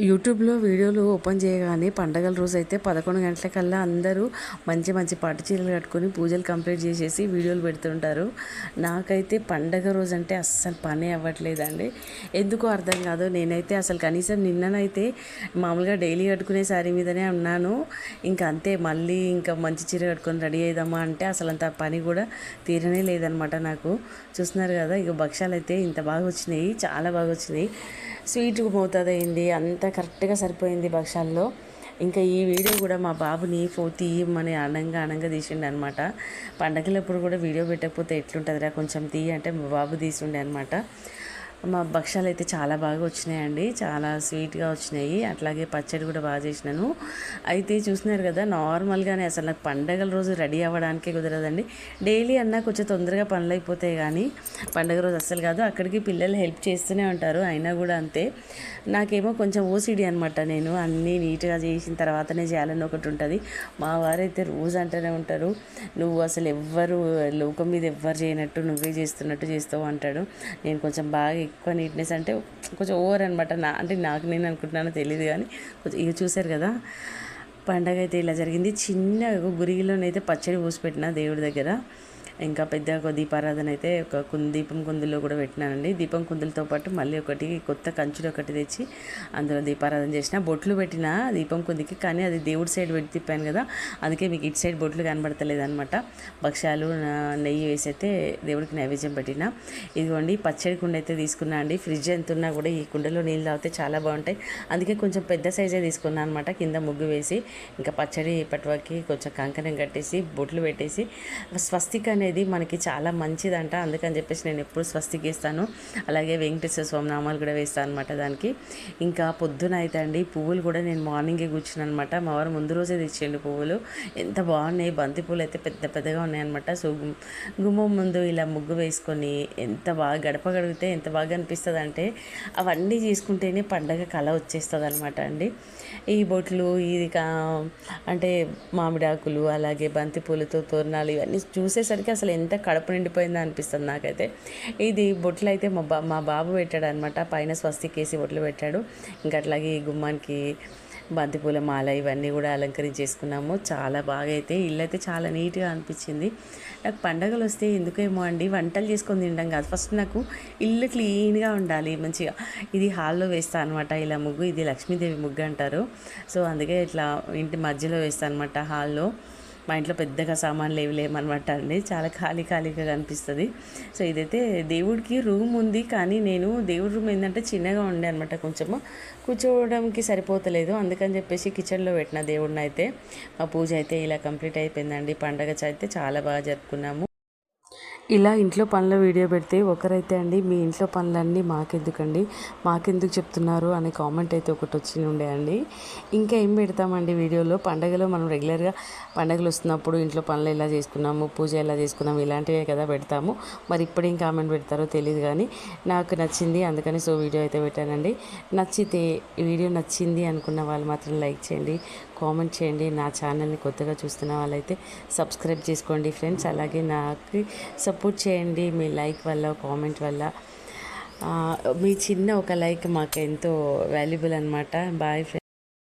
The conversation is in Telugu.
యూట్యూబ్లో వీడియోలు ఓపెన్ చేయగానే పండగల రోజు అయితే 11 గంటలకల్లా అందరూ మంచి మంచి పట్టు చీరలు కట్టుకొని పూజలు కంప్లీట్ చేసేసి వీడియోలు పెడుతుంటారు. నాకైతే పండగ రోజు అంటే అస్సలు పని అవ్వట్లేదండి. ఎందుకో అర్థం కాదు. నేనైతే అసలు కనీసం నిన్ననైతే మామూలుగా డైలీ కట్టుకునే శారీ మీదనే ఉన్నాను. ఇంకా అంతే, మళ్ళీ ఇంకా మంచి చీర కట్టుకొని రెడీ అయిదామా అంటే అసలు అంత పని కూడా తీరనే లేదనమాట నాకు. చూస్తున్నారు కదా, ఇక భక్షాలు అయితే ఇంత బాగా వచ్చినాయి, చాలా బాగా వచ్చినాయి. స్వీట్ మోతాదైంది, అంతా కరెక్ట్గా సరిపోయింది భక్షాల్లో. ఇంకా ఈ వీడియో కూడా మా బాబుని తీయమని అనంగా తీసిండే అనమాట. పండగలప్పుడు కూడా వీడియో పెట్టకపోతే ఎట్లుంటుందిరా, కొంచెం తీయ అంటే మా బాబు తీసిండే అనమాట. మా భక్షాలు అయితే చాలా బాగా వచ్చినాయండి, చాలా స్వీట్గా వచ్చినాయి. అట్లాగే పచ్చడి కూడా బాగా చేసినాను. అయితే చూస్తున్నారు కదా, నార్మల్గానే అసలు నాకు పండగల రోజు రెడీ అవ్వడానికే కుదరదండి. డైలీ అన్నా కొంచెం తొందరగా పనులు అయిపోతాయి, కానీ పండగ రోజు అస్సలు కాదు. అక్కడికి పిల్లలు హెల్ప్ చేస్తూనే ఉంటారు, అయినా కూడా అంతే. నాకేమో కొంచెం ఓసిడి అనమాట. నేను అన్నీ నీట్గా చేసిన తర్వాతనే చేయాలని ఒకటి ఉంటుంది. మా వారైతే రోజు అంటూనే ఉంటారు, నువ్వు అసలు ఎవ్వరు లోకం మీద ఎవ్వరు చేయనట్టు నువ్వే చేస్తున్నట్టు చేస్తావు అంటాడు. నేను కొంచెం బాగా ఎక్కువ నీట్నెస్ అంటే కొంచెం ఓవర్ అనమాట. అంటే నాకు నేను అనుకుంటున్నానో తెలియదు, కానీ కొంచెం ఇక చూశారు కదా, పండగ అయితే ఇలా జరిగింది. చిన్న గురిగిలోనైతే పచ్చడి పోసి పెట్టిన దేవుడి దగ్గర. ఇంకా పెద్ద ఒక దీపారాధన అయితే ఒక దీపం కుందుల్లో కూడా పెట్టినానండి. దీపం కుందులతో పాటు మళ్ళీ ఒకటి కొత్త కంచుడు ఒకటి తెచ్చి అందులో దీపారాధన చేసిన. బొట్లు పెట్టిన దీపం కుందికి, కానీ అది దేవుడి సైడ్ పెట్టి తిప్పాను కదా, అందుకే మీకు ఇటు సైడ్ బొట్లు కనబడతలేదు అనమాట. భక్ష్యాలు నెయ్యి వేసి అయితే దేవుడికి నైవేద్యం పెట్టిన. ఇదిగోండి పచ్చడి కుండ అయితే తీసుకున్నా అండి. ఫ్రిడ్జ్ ఎంత ఉన్నా కూడా ఈ కుండలో నీళ్ళు తాగితే చాలా బాగుంటాయి, అందుకే కొంచెం పెద్ద సైజే తీసుకున్నాను అనమాట. కింద ముగ్గు వేసి ఇంకా పచ్చడి పట్టువకి కొంచెం కంకణం కట్టేసి బొట్లు పెట్టేసి, స్వస్తిక్ అనేది మనకి చాలా మంచిదంట, అందుకని చెప్పేసి నేను ఎప్పుడు స్వస్తిక్ వేస్తాను. అలాగే వెంకటేశ్వర స్వామి నామాలు కూడా వేస్తాను అనమాట దానికి. ఇంకా పొద్దున అయితే అండి పువ్వులు కూడా నేను మార్నింగే కూర్చున్నాను అనమాట. మా వారు ముందు రోజే తెచ్చేయండి పువ్వులు, ఎంత బాగున్నాయి. బంతి పూలు అయితే పెద్ద పెద్దగా ఉన్నాయన్నమాట. సో గుమ్మం ముందు ఇలా ముగ్గు వేసుకొని ఎంత బాగా గడప గడిగితే ఎంత బాగా అనిపిస్తుంది అంటే, అవన్నీ చేసుకుంటేనే పండగ కళ వచ్చేస్తుంది అనమాట అండి. ఈ బొట్లు ఇది అంటే మామిడాకులు అలాగే బంతి పూలతో తోరణాలు ఇవన్నీ చూసేసరికి అసలు ఎంత కడుపు నిండిపోయిందో అనిపిస్తుంది నాకైతే. ఇది బొట్లు అయితే మా బాబు పెట్టాడు అనమాట. పైన స్వస్తిక్ వేసి బొట్లు పెట్టాడు. ఇంకా అట్లాగే ఈ గుమ్మానికి బంతిపూల మాల ఇవన్నీ కూడా అలంకరించేసుకున్నాము. చాలా బాగా అయితే ఇల్లు అయితే చాలా నీట్గా అనిపించింది. నాకు పండగలు వస్తే ఎందుకేమో అండి వంటలు చేసుకొని తినడం కాదు, ఫస్ట్ నాకు ఇల్లు క్లీన్గా ఉండాలి మంచిగా. ఇది హాల్లో వేస్తాను అనమాట ఇలా ముగ్గు, ఇది లక్ష్మీదేవి ముగ్గు అంటారు. సో అందుకే ఇట్లా ఇంటి మధ్యలో వేస్తాను అనమాట హాల్లో. మా ఇంట్లో పెద్దగా సామాన్లు ఏవి లేమనమాట అండి, చాలా ఖాళీగా కనిపిస్తుంది. సో ఇదైతే దేవుడికి రూమ్ ఉంది, కానీ నేను దేవుడి రూమ్ ఏంటంటే చిన్నగా ఉండే అనమాట, కొంచెము కూర్చోవడానికి సరిపోతలేదు, అందుకని చెప్పేసి కిచెన్లో పెట్టిన దేవుడిని అయితే. మా పూజ అయితే ఇలా కంప్లీట్ అయిపోయిందండి. పండగ అయితే చాలా బాగా జరుపుకున్నాము. ఇలా ఇంట్లో పనుల వీడియో పెడితే ఒకరైతే అండి, మీ ఇంట్లో పనులన్నీ మాకెందుకు చెప్తున్నారు అనే కామెంట్ అయితే ఒకటి వచ్చి ఉండే అండి. ఇంకా ఏం పెడతామండి వీడియోలో, పండగలో మనం రెగ్యులర్గా పండగలు వస్తున్నప్పుడు ఇంట్లో పనులు ఎలా చేసుకున్నాము, పూజ ఎలా చేసుకున్నాము, ఇలాంటివే కదా పెడతాము. మరి ఇప్పుడు ఏం కామెంట్ పెడతారో తెలియదు, కానీ నాకు నచ్చింది అందుకని సో వీడియో అయితే పెట్టానండి. నచ్చితే వీడియో నచ్చింది అనుకున్న వాళ్ళు మాత్రం లైక్ చేయండి, కామెంట్ చేయండి. నా ఛానల్ని కొత్తగా చూస్తున్న వాళ్ళైతే సబ్స్క్రైబ్ చేసుకోండి ఫ్రెండ్స్. అలాగే నాకు సపోర్ట్ చేయండి మీ లైక్ వల్ల, కామెంట్ వల్ల. మీ చిన్న ఒక లైక్ మాకు ఎంతో వాల్యుబుల్ అనమాట. Boy friends.